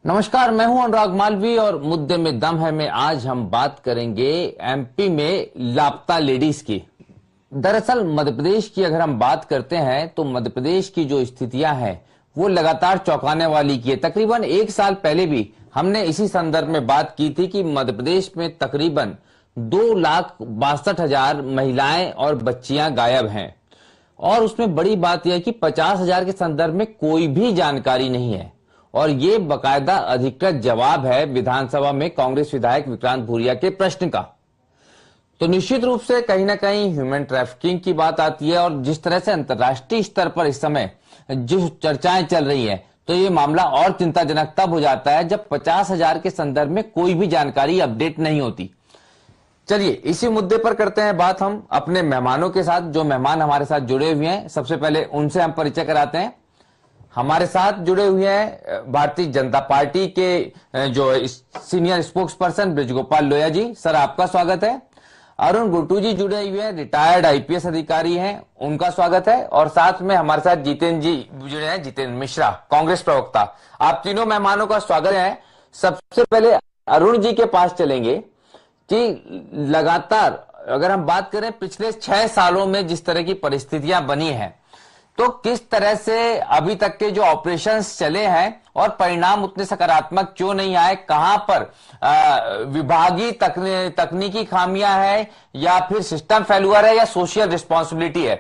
नमस्कार, मैं हूं अनुराग मालवी और मुद्दे में दम है में आज हम बात करेंगे एमपी में लापता लेडीज की। दरअसल मध्य प्रदेश की अगर हम बात करते हैं तो मध्य प्रदेश की जो स्थितियां हैं वो लगातार चौंकाने वाली की है। तकरीबन एक साल पहले भी हमने इसी संदर्भ में बात की थी कि मध्य प्रदेश में तकरीबन 2,62,000 महिलाएं और बच्चियां गायब हैं और उसमें बड़ी बात यह है कि 50,000 के संदर्भ में कोई भी जानकारी नहीं है और ये बकायदा अधिकृत जवाब है विधानसभा में कांग्रेस विधायक विक्रांत भूरिया के प्रश्न का। तो निश्चित रूप से कहीं ना कहीं ह्यूमन ट्रैफिकिंग की बात आती है और जिस तरह से अंतर्राष्ट्रीय स्तर पर इस समय जो चर्चाएं चल रही हैं तो ये मामला और चिंताजनक तब हो जाता है जब 50,000 के संदर्भ में कोई भी जानकारी अपडेट नहीं होती। चलिए इसी मुद्दे पर करते हैं बात हम अपने मेहमानों के साथ। जो मेहमान हमारे साथ जुड़े हुए हैं सबसे पहले उनसे हम परिचय कराते हैं। हमारे साथ जुड़े हुए हैं भारतीय जनता पार्टी के जो senior spokesperson Brijgopal Lohia ji, sir आपका स्वागत है। अरुण गुर्टू जी जुड़े हुए हैं, रिटायर्ड आईपीएस अधिकारी हैं, उनका स्वागत है। और साथ में हमारे साथ जितेंद्र जी जुड़े हैं, जितेंद्र मिश्रा कांग्रेस प्रवक्ता। आप तीनों मेहमानों का स्वागत है। सबसे पहले अरुण जी के पास चलेंगे कि लगातार अगर हम बात करें पिछले 6 सालों में जिस तरह की परिस्थितियां बनी हैं तो किस तरह से अभी तक के जो ऑपरेशंस चले हैं और परिणाम उतने सकारात्मक क्यों नहीं आए, कहां पर विभागीय तकनीकी खामियां है या फिर सिस्टम फेल्यूर है या सोशल रिस्पॉन्सिबिलिटी है,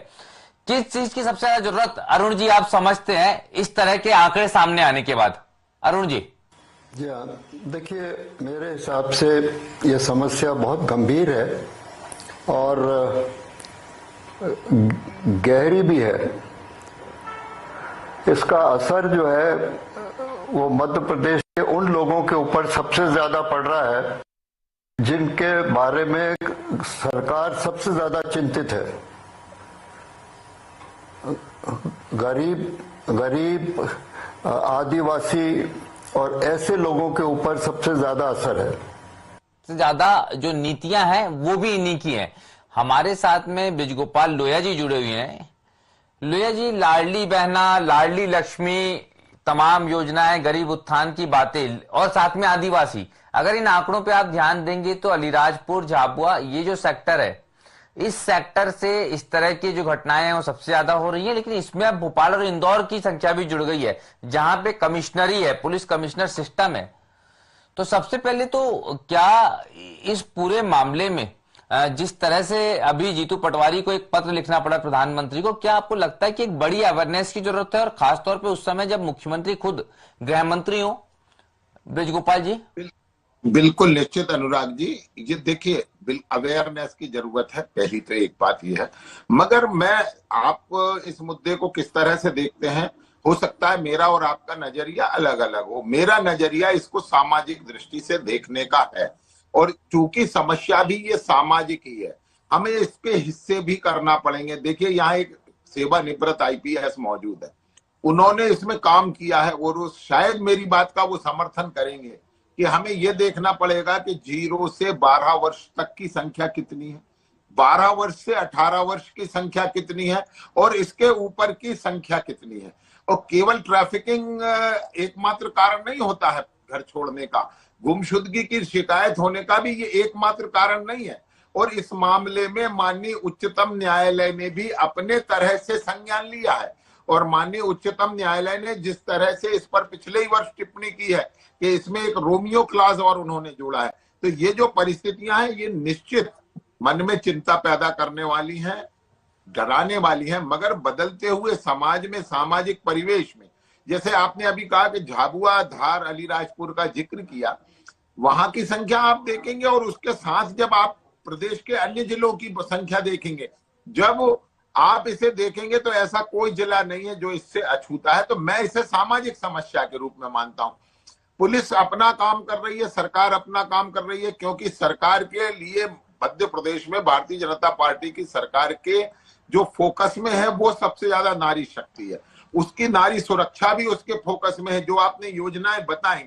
किस चीज की सबसे ज्यादा जरूरत अरुण जी आप समझते हैं इस तरह के आंकड़े सामने आने के बाद? अरुण जी। जी हाँ, देखिए मेरे हिसाब से यह समस्या बहुत गंभीर है और गहरी भी है। इसका असर जो है वो मध्य प्रदेश के उन लोगों के ऊपर सबसे ज्यादा पड़ रहा है जिनके बारे में सरकार सबसे ज्यादा चिंतित है। गरीब आदिवासी और ऐसे लोगों के ऊपर सबसे ज्यादा असर है। सबसे ज्यादा जो नीतियां हैं वो भी इन्हीं की हैं। हमारे साथ में ब्रिजगोपाल लोहिया जी जुड़े हुए हैं। लोहिया जी, लाडली बहना, लाडली लक्ष्मी, तमाम योजनाएं, गरीब उत्थान की बातें और साथ में आदिवासी, अगर इन आंकड़ों पे आप ध्यान देंगे तो अलीराजपुर, झाबुआ ये जो सेक्टर है इस सेक्टर से इस तरह की जो घटनाएं हैं वो सबसे ज्यादा हो रही है। लेकिन इसमें अब भोपाल और इंदौर की संख्या भी जुड़ गई है जहां पे कमिश्नरी है, पुलिस कमिश्नर सिस्टम है। तो सबसे पहले तो क्या इस पूरे मामले में जिस तरह से अभी जीतू पटवारी को एक पत्र लिखना पड़ा प्रधानमंत्री को, क्या आपको लगता है कि एक बड़ी अवेयरनेस की जरूरत है और खासतौर पे उस समय जब मुख्यमंत्री खुद गृह मंत्री हो? ब्रिजगोपाल जी। बिल्कुल निश्चित अनुराग जी, ये देखिए अवेयरनेस की जरूरत है, पहली तो एक बात ये है। मगर मैं आप इस मुद्दे को किस तरह से देखते हैं, हो सकता है मेरा और आपका नजरिया अलग अलग हो। मेरा नजरिया इसको सामाजिक दृष्टि से देखने का है और चूंकि समस्या भी ये सामाजिक ही है, हमें इसके हिस्से भी करना पड़ेंगे। देखिए यहाँ एक सेवानिवृत्त आईपीएस मौजूद है, उन्होंने इसमें काम किया है और वो शायद मेरी बात का वो समर्थन करेंगे कि हमें ये देखना पड़ेगा कि 0 से 12 वर्ष तक की संख्या कितनी है, 12 वर्ष से 18 वर्ष की संख्या कितनी है और इसके ऊपर की संख्या कितनी है। और केवल ट्रैफिकिंग एकमात्र कारण नहीं होता है घर छोड़ने का, गुमशुदगी की शिकायत होने का भी ये एकमात्र कारण नहीं है। और इस मामले में माननीय उच्चतम न्यायालय ने भी अपने तरह से संज्ञान लिया है और माननीय उच्चतम न्यायालय ने जिस तरह से इस पर पिछले ही वर्ष टिप्पणी की है कि इसमें एक रोमियो क्लॉज और उन्होंने जोड़ा है, तो ये जो परिस्थितियां हैं ये निश्चित मन में चिंता पैदा करने वाली हैं, डराने वाली हैं। मगर बदलते हुए समाज में, सामाजिक परिवेश में, जैसे आपने अभी कहा कि झाबुआ, धार, अलीराजपुर का जिक्र किया, वहां की संख्या आप देखेंगे और उसके साथ जब आप प्रदेश के अन्य जिलों की संख्या देखेंगे, जब आप इसे देखेंगे तो ऐसा कोई जिला नहीं है जो इससे अछूता है। तो मैं इसे सामाजिक समस्या के रूप में मानता हूं। पुलिस अपना काम कर रही है, सरकार अपना काम कर रही है, क्योंकि सरकार के लिए मध्य प्रदेश में भारतीय जनता पार्टी की सरकार के जो फोकस में है वो सबसे ज्यादा नारी शक्ति है, उसकी नारी सुरक्षा भी उसके फोकस में है। जो आपने योजनाएं बताई,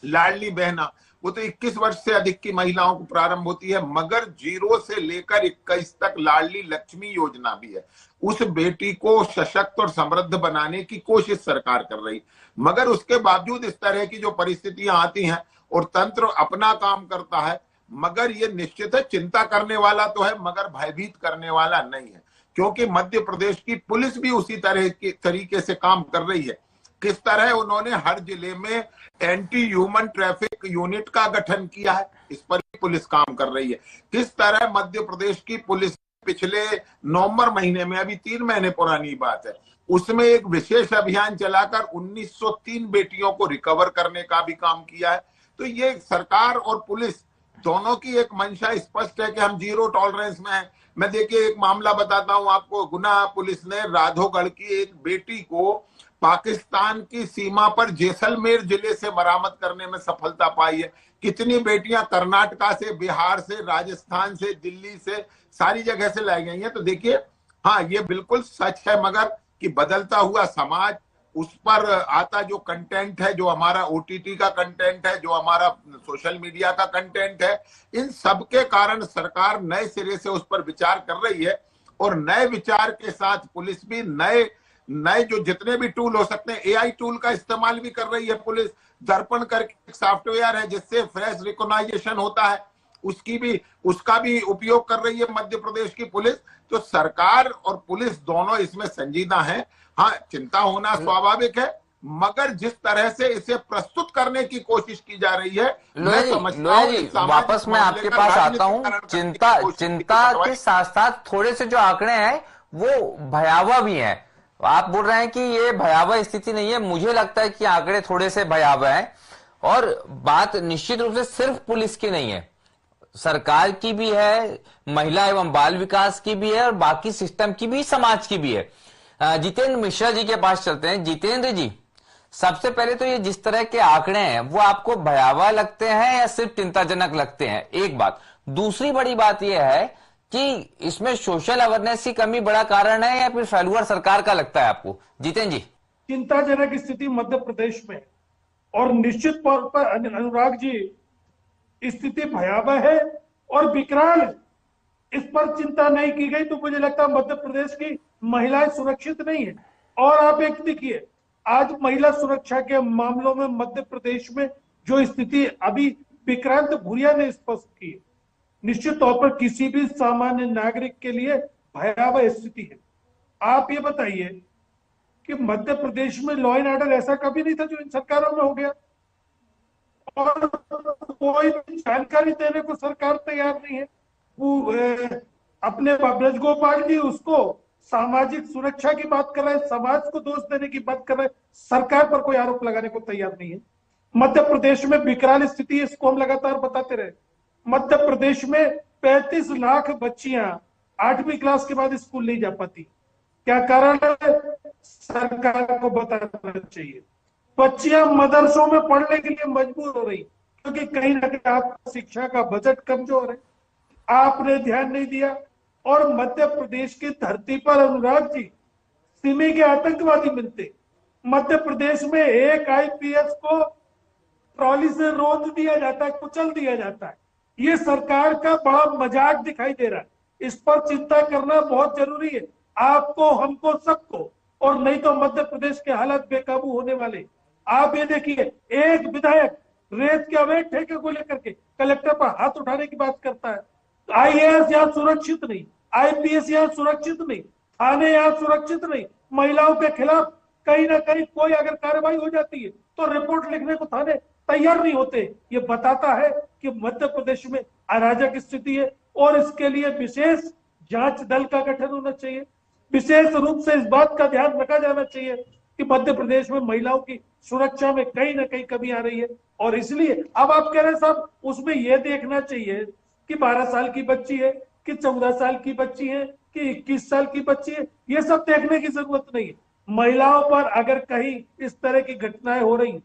लाडली बहना, वो तो 21 वर्ष से अधिक की महिलाओं को प्रारंभ होती है, मगर 0 से लेकर 21 तक लाडली लक्ष्मी योजना भी है। उस बेटी को सशक्त और समृद्ध बनाने की कोशिश सरकार कर रही, मगर उसके बावजूद इस तरह की जो परिस्थितियां आती हैं और तंत्र अपना काम करता है, मगर ये निश्चित है चिंता करने वाला तो है, मगर भयभीत करने वाला नहीं है, क्योंकि मध्य प्रदेश की पुलिस भी उसी तरह के तरीके से काम कर रही है। किस तरह उन्होंने हर जिले में एंटी ह्यूमन ट्रैफिक यूनिट का गठन किया है, इस पर भी पुलिस काम कर रही है। किस तरह मध्य प्रदेश की पुलिस पिछले नवंबर महीने में, अभी 3 महीने पुरानी बात है, उसमें एक विशेष अभियान चलाकर 1903 बेटियों को रिकवर करने का भी काम किया है। तो ये सरकार और पुलिस दोनों की एक मंशा स्पष्ट है कि हम 0 टॉलरेंस में हैं। मैं देखिए एक मामला बताता हूं आपको। गुना पुलिस ने राधोगढ़ की एक बेटी को पाकिस्तान की सीमा पर जैसलमेर जिले से बरामद करने में सफलता पाई है। कितनी बेटियां कर्नाटका से, बिहार से, राजस्थान से, दिल्ली से, सारी जगह से लाई गई हैं। तो देखिए, हाँ ये बिल्कुल सच है, मगर कि बदलता हुआ समाज, उस पर आता जो कंटेंट है, जो हमारा OTT का कंटेंट है, जो हमारा सोशल मीडिया का कंटेंट है, इन सब के कारण सरकार नए सिरे से उस पर विचार कर रही है। और नए विचार के साथ पुलिस भी नए जो जितने भी टूल हो सकते हैं, AI टूल का इस्तेमाल भी कर रही है पुलिस। दर्पण करके एक सॉफ्टवेयर है जिससे फेस रिकॉग्निशन होता है, उसका भी उपयोग कर रही है मध्य प्रदेश की पुलिस। तो सरकार और पुलिस दोनों इसमें संजीदा हैं। हाँ, चिंता होना स्वाभाविक है, मगर जिस तरह से इसे प्रस्तुत करने की कोशिश की जा रही है, मैं समझता हूं वापस मैं आपके पास आता हूं। चिंता के साथ साथ थोड़े से जो आंकड़े हैं वो भयावह भी हैं। आप बोल रहे हैं कि ये भयावह स्थिति नहीं है, मुझे लगता है कि आंकड़े थोड़े से भयावह हैं। और बात निश्चित रूप से सिर्फ पुलिस की नहीं है, सरकार की भी है, महिला एवं बाल विकास की भी है, और बाकी सिस्टम की भी, समाज की भी है। जितेंद्र मिश्रा जी के पास चलते हैं। जितेंद्र जी, सबसे पहले तो ये जिस तरह के आंकड़े हैं वो आपको भयावह लगते हैं या सिर्फ चिंताजनक लगते हैं, एक बात। दूसरी बड़ी बात यह है कि इसमें सोशल अवेयरनेस की कमी बड़ा कारण है या फिर फेल्यूर सरकार का लगता है आपको? जितेंद्र जी, चिंताजनक स्थिति मध्य प्रदेश में, और निश्चित तौर पर अनुराग जी, स्थिति भयावह है और विकराल है। इस पर चिंता नहीं की गई तो मुझे लगता है मध्य प्रदेश की महिलाएं सुरक्षित नहीं है। और आप एक देखिए, आज महिला सुरक्षा के मामलों में मध्य प्रदेश में जो स्थिति अभी विक्रांत भूरिया ने स्पष्ट की, निश्चित तौर पर किसी भी सामान्य नागरिक के लिए भयावह स्थिति है। आप ये बताइए कि मध्य प्रदेश में लॉ एंड ऑर्डर ऐसा कभी नहीं था जो इन सरकारों में हो गया, और कोई भी जानकारी देने को सरकार तैयार नहीं है। वो अपने ब्रज गोपाल जी उसको सामाजिक सुरक्षा की बात कर रहे हैं, समाज को दोष देने की बात कर रहे हैं, सरकार पर कोई आरोप लगाने को तैयार नहीं है। मध्य प्रदेश में विकराल स्थिति है, इसको हम लगातार बताते रहे। मध्य प्रदेश में 35 लाख बच्चियां 8वीं क्लास के बाद स्कूल नहीं जा पाती। क्या कारण है? सरकार को बताना चाहिए। बच्चियां मदरसों में पढ़ने के लिए मजबूर हो रही, क्योंकि कहीं ना कहीं आपका शिक्षा का बजट कमजोर है, आपने ध्यान नहीं दिया। और मध्य प्रदेश की धरती पर अनुराग जी, सिमी के आतंकवादी मिलते। मध्य प्रदेश में एक IPS को ट्रॉली से रोंद दिया जाता है, कुचल दिया जाता है। ये सरकार का बड़ा मजाक दिखाई दे रहा है। इस पर चिंता करना बहुत जरूरी है, आपको, हमको, सबको। और नहीं तो मध्य प्रदेश के हालात बेकाबू होने वाले। आप ये देखिए, एक विधायक रेत के अवैध ठेके को लेकर के कलेक्टर पर हाथ उठाने की बात करता है। IAS यहाँ सुरक्षित नहीं, IPS यहाँ सुरक्षित नहीं, थाने यहाँ सुरक्षित नहीं। महिलाओं के खिलाफ कहीं ना कहीं कोई अगर कार्रवाई हो जाती है तो रिपोर्ट लिखने को थाने तैयार नहीं होते। ये बताता है कि मध्य प्रदेश में अराजक स्थिति है, और इसके लिए विशेष जांच दल का गठन होना चाहिए। विशेष रूप से इस बात का ध्यान रखा जाना चाहिए कि मध्य प्रदेश में महिलाओं की सुरक्षा में कहीं ना कहीं कमी आ रही है। और इसलिए अब आप कह रहे हैं साहब, उसमें यह देखना चाहिए कि 12 साल की बच्ची है कि 14 साल की बच्ची है कि 21 साल की बच्ची है, ये सब देखने की जरूरत नहीं है। महिलाओं पर अगर कहीं इस तरह की घटनाएं हो रही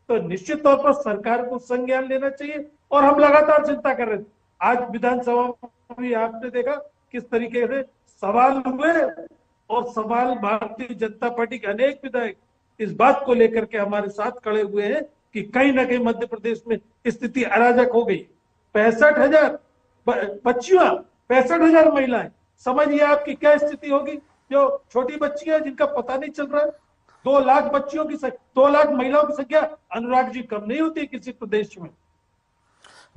तो निश्चित तौर पर सरकार को संज्ञान लेना चाहिए। और हम लगातार चिंता कर रहे थे। आज विधानसभा में भी आपने देखा किस तरीके से सवाल हुए, और सवाल भारतीय जनता पार्टी के अनेक विधायक इस बात को लेकर के हमारे साथ खड़े हुए हैं कि कहीं ना कहीं मध्य प्रदेश में स्थिति अराजक हो गई। 65,000 बच्चियां, 65,000 महिलाएं, समझिए आपकी क्या स्थिति होगी। जो छोटी बच्चियां जिनका पता नहीं चल रहा है, 2 लाख बच्चियों की 2 लाख महिलाओं की संख्या अनुराग जी कम नहीं होती किसी प्रदेश में।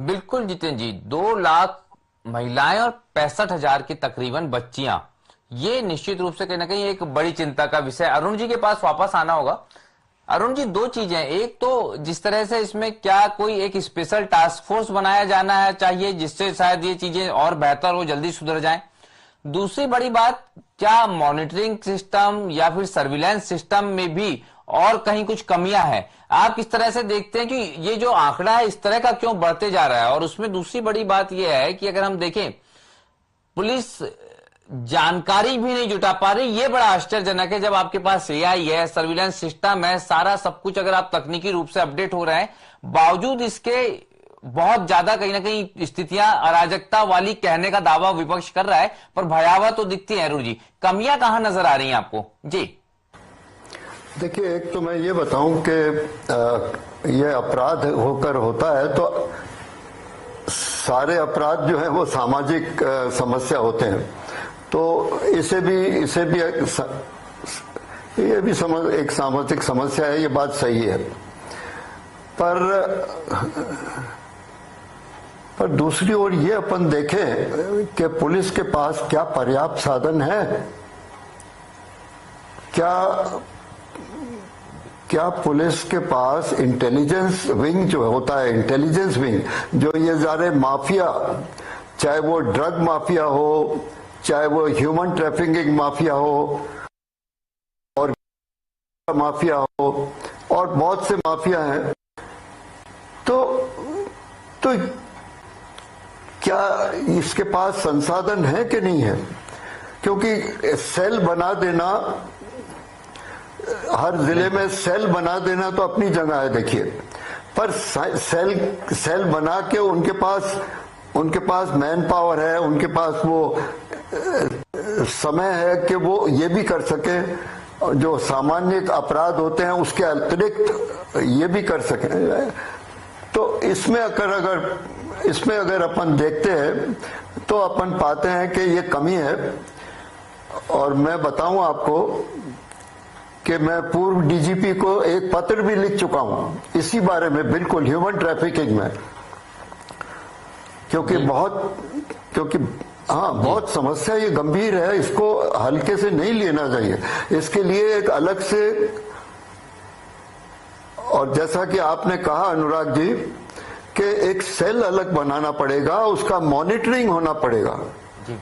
बिल्कुल जितेंद्र जी, 2 लाख महिलाएं और 65,000 की तकरीबन बच्चियां, ये निश्चित रूप से कहीं ना कहीं एक बड़ी चिंता का विषय। अरुण जी के पास वापस आना होगा। अरुण जी, 2 चीजें, एक तो जिस तरह से इसमें क्या कोई एक स्पेशल टास्क फोर्स बनाया जाना है चाहिए जिससे शायद ये चीजें और बेहतर हो, जल्दी सुधर जाएं। दूसरी बड़ी बात, क्या मॉनिटरिंग सिस्टम या फिर सर्विलांस सिस्टम में भी और कहीं कुछ कमियां हैं? आप किस तरह से देखते हैं कि ये जो आंकड़ा है इस तरह का क्यों बढ़ते जा रहा है? और उसमें दूसरी बड़ी बात यह है कि अगर हम देखें, पुलिस जानकारी भी नहीं जुटा पा रही। ये बड़ा आश्चर्यजनक है जब आपके पास एआई है, सर्विलांस सिस्टम है, सारा सब कुछ अगर आप तकनीकी रूप से अपडेट हो रहे हैं, बावजूद इसके बहुत ज्यादा कहीं ना कहीं स्थितियां अराजकता वाली कहने का दावा विपक्ष कर रहा है, पर भयावह तो दिखती है। अरुण जी, कमियां कहां नजर आ रही हैं आपको? जी देखिए, एक तो मैं ये बताऊं कि ये अपराध होकर होता है तो सारे अपराध जो है वो सामाजिक समस्या होते हैं, तो इसे भी ये भी एक सामाजिक समस्या है, ये बात सही है। पर दूसरी ओर ये अपन देखें कि पुलिस के पास क्या पर्याप्त साधन है, क्या पुलिस के पास इंटेलिजेंस विंग जो होता है, इंटेलिजेंस विंग जो ये सारे माफिया, चाहे वो ड्रग माफिया हो, चाहे वो ह्यूमन ट्रैफिकिंग माफिया हो और माफिया हो और बहुत से माफिया हैं, तो क्या इसके पास संसाधन है कि नहीं है? क्योंकि सेल बना देना, हर जिले में सेल बना देना तो अपनी जगह है, देखिए, पर सेल बना के उनके पास मैन पावर है, उनके पास वो समय है कि वो ये भी कर सके, जो सामान्य अपराध होते हैं उसके अतिरिक्त ये भी कर सके। तो इसमें अगर अपन देखते हैं तो अपन पाते हैं कि ये कमी है। और मैं बताऊं आपको कि मैं पूर्व डीजीपी को एक पत्र भी लिख चुका हूं इसी बारे में, बिल्कुल ह्यूमन ट्रैफिकिंग में, क्योंकि बहुत समस्या ये गंभीर है, इसको हल्के से नहीं लेना चाहिए। इसके लिए एक अलग से, और जैसा कि आपने कहा अनुराग जी, कि एक सेल अलग बनाना पड़ेगा, उसका मॉनिटरिंग होना पड़ेगा जी।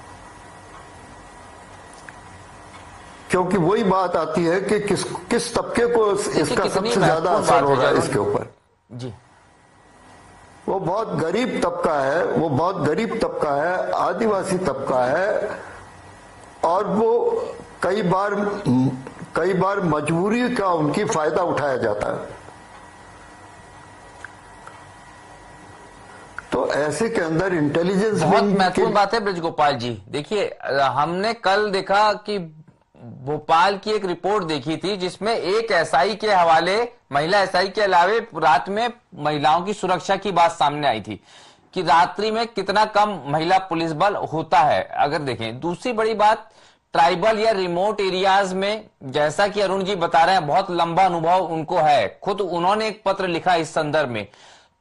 क्योंकि वही बात आती है कि किस तबके को इसका सबसे ज्यादा असर हो रहा है इसके ऊपर जी। वो बहुत गरीब तबका है, आदिवासी तबका है, और वो कई बार मजबूरी का उनकी फायदा उठाया जाता है। तो ऐसे के अंदर इंटेलिजेंस बहुत महत्वपूर्ण बात है ब्रजगोपाल जी। देखिए, हमने कल देखा कि भोपाल की एक रिपोर्ट देखी थी जिसमें एक एसआई के हवाले, महिला एसआई के अलावे रात में महिलाओं की सुरक्षा की बात सामने आई थी कि रात्रि में कितना कम महिला पुलिस बल होता है। अगर देखें, दूसरी बड़ी बात, ट्राइबल या रिमोट एरियाज में, जैसा कि अरुण जी बता रहे हैं, बहुत लंबा अनुभव उनको है, खुद उन्होंने एक पत्र लिखा इस संदर्भ में,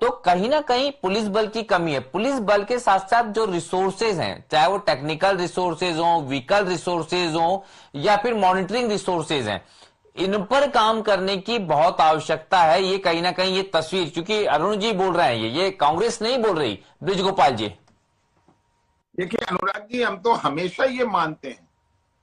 तो कहीं ना कहीं पुलिस बल की कमी है। पुलिस बल के साथ साथ जो रिसोर्सेज हैं, चाहे वो टेक्निकल रिसोर्सेज हो, व्हीकल रिसोर्सेज हो, या फिर मॉनिटरिंग रिसोर्सेज हैं, इन पर काम करने की बहुत आवश्यकता है। ये कहीं ना कहीं ये तस्वीर, क्योंकि अरुण जी बोल रहे हैं, ये कांग्रेस नहीं बोल रही। ब्रजगोपाल जी, देखिए अनुराग जी, हम तो हमेशा ये मानते हैं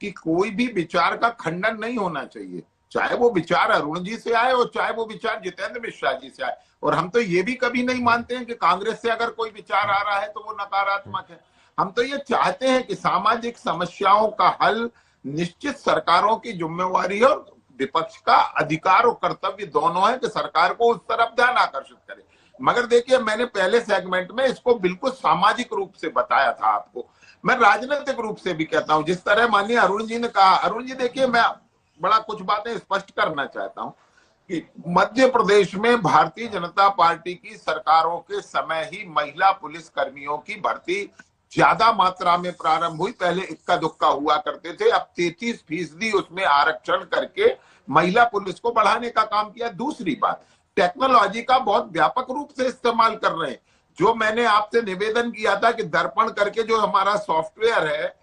कि कोई भी विचार का खंडन नहीं होना चाहिए, चाहे वो विचार अरुण जी से आए और चाहे वो विचार जितेंद्र मिश्रा जी से आए। और हम तो ये भी कभी नहीं मानते हैं कि कांग्रेस से अगर कोई विचार आ रहा है तो वो नकारात्मक है। हम तो ये चाहते हैं कि सामाजिक समस्याओं का हल निश्चित सरकारों की जिम्मेवारी है, और विपक्ष का अधिकार और कर्तव्य दोनों है कि सरकार को उस तरफ ध्यान आकर्षित करे। मगर देखिए, मैंने पहले सेगमेंट में इसको बिल्कुल सामाजिक रूप से बताया था आपको। मैं राजनीतिक रूप से भी कहता हूं, जिस तरह माननीय अरुण जी ने कहा। अरुण जी देखिए, मैं बड़ा कुछ बातें स्पष्ट करना चाहता हूं कि मध्य प्रदेश में भारतीय जनता पार्टी की सरकारों के समय ही महिला पुलिस कर्मियों की भर्ती ज्यादा मात्रा में प्रारंभ हुई। पहले इक्का दुक्का हुआ करते थे, अब 33% उसमें आरक्षण करके महिला पुलिस को बढ़ाने का काम किया। दूसरी बात, टेक्नोलॉजी का बहुत व्यापक रूप से इस्तेमाल कर रहे हैं। जो मैंने आपसे निवेदन किया था कि दर्पण करके जो हमारा सॉफ्टवेयर है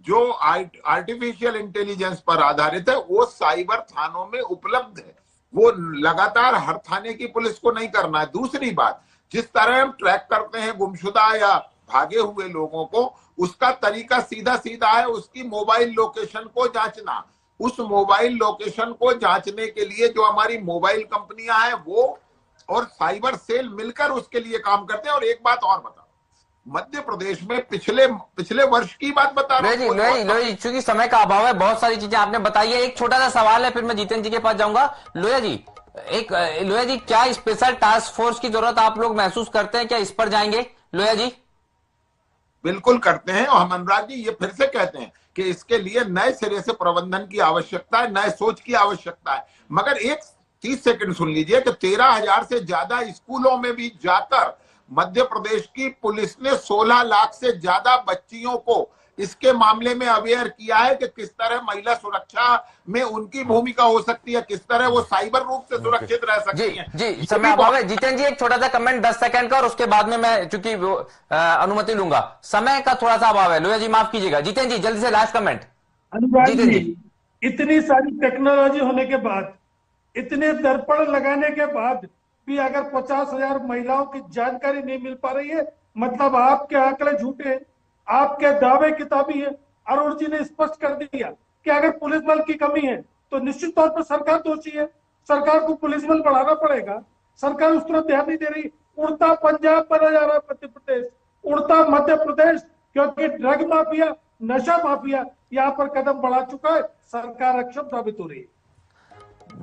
जो आर्टिफिशियल इंटेलिजेंस पर आधारित है, वो साइबर थानों में उपलब्ध है। वो लगातार हर थाने की पुलिस को नहीं करना है। दूसरी बात, जिस तरह हम ट्रैक करते हैं गुमशुदा या भागे हुए लोगों को, उसका तरीका सीधा सीधा है उसकी मोबाइल लोकेशन को जांचना। उस मोबाइल लोकेशन को जांचने के लिए जो हमारी मोबाइल कंपनियां हैं वो और साइबर सेल मिलकर उसके लिए काम करते हैं। और एक बात और बता, मध्य प्रदेश में पिछले वर्ष की बात बता रहा हूँ। लोहिया जी, चूंकि समय का अभाव है, बहुत सारी चीजें आपने बताई है। एक छोटा सा सवाल है, फिर मैं जितेंद्र जी के पास जाऊंगा। लोहिया जी, क्या स्पेशल टास्क फोर्स की जरूरत आप लोग महसूस करते हैं? क्या इस पर जाएंगे लोहिया जी? बिल्कुल करते हैं। और हम अनुराग जी ये फिर से कहते हैं कि इसके लिए नए सिरे से प्रबंधन की आवश्यकता है, नए सोच की आवश्यकता है। मगर एक 30 सेकंड सुन लीजिए कि 13,000 से ज्यादा स्कूलों में भी जाकर मध्य प्रदेश की पुलिस ने 16 लाख से ज्यादा बच्चियों को इसके मामले में अवेयर किया है कि किस तरह महिला सुरक्षा में उनकी भूमिका हो सकती है, किस तरह वो साइबर रूप से सुरक्षित रह सकती हैं। जी, समय अभाव है। जितेंद्र जी, एक छोटा सा कमेंट 10 सेकंड का, और उसके बाद में मैं चूंकि अनुमति लूंगा। समय का थोड़ा सा अभाव है। लोहिया जी माफ कीजिएगा। जितेंद्र जी जल्दी से लास्ट कमेंट। अनुराग जी, इतनी सारी टेक्नोलॉजी होने के बाद, इतने दर्पण लगाने के बाद भी अगर 50,000 महिलाओं की जानकारी नहीं मिल पा रही है, मतलब आपके आंकड़े झूठे हैं, आपके दावे किताबी है। अरुण जी ने स्पष्ट कर दिया कि अगर पुलिस बल की कमी है तो निश्चित तौर पर सरकार दोषी है। सरकार को पुलिस बल बढ़ाना पड़ेगा। सरकार उस तरफ ध्यान नहीं दे रही। उड़ता पंजाब बना जा रहा है मध्य प्रदेश, उड़ता मध्य प्रदेश, क्योंकि ड्रग माफिया, नशा माफिया यहाँ पर कदम बढ़ा चुका है। सरकार अक्षम साबित हो रही है।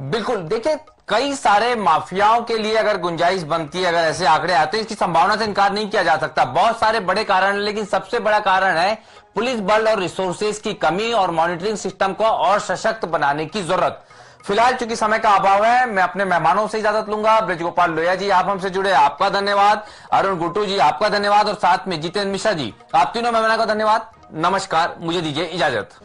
बिल्कुल, देखिए कई सारे माफियाओं के लिए अगर गुंजाइश बनती है, अगर ऐसे आंकड़े आते हैं, इसकी संभावना से इनकार नहीं किया जा सकता। बहुत सारे बड़े कारण हैं, लेकिन सबसे बड़ा कारण है पुलिस बल और रिसोर्सेज की कमी और मॉनिटरिंग सिस्टम को और सशक्त बनाने की जरूरत। फिलहाल चूंकि समय का अभाव है, मैं अपने मेहमानों से इजाजत लूंगा। ब्रजगोपाल लोहिया जी, आप हमसे जुड़े, आपका धन्यवाद। अरुण गुट्टू जी, आपका धन्यवाद। और साथ में जितेंद्र मिश्रा जी, आप तीनों मेहमानों का धन्यवाद। नमस्कार, मुझे दीजिए इजाजत।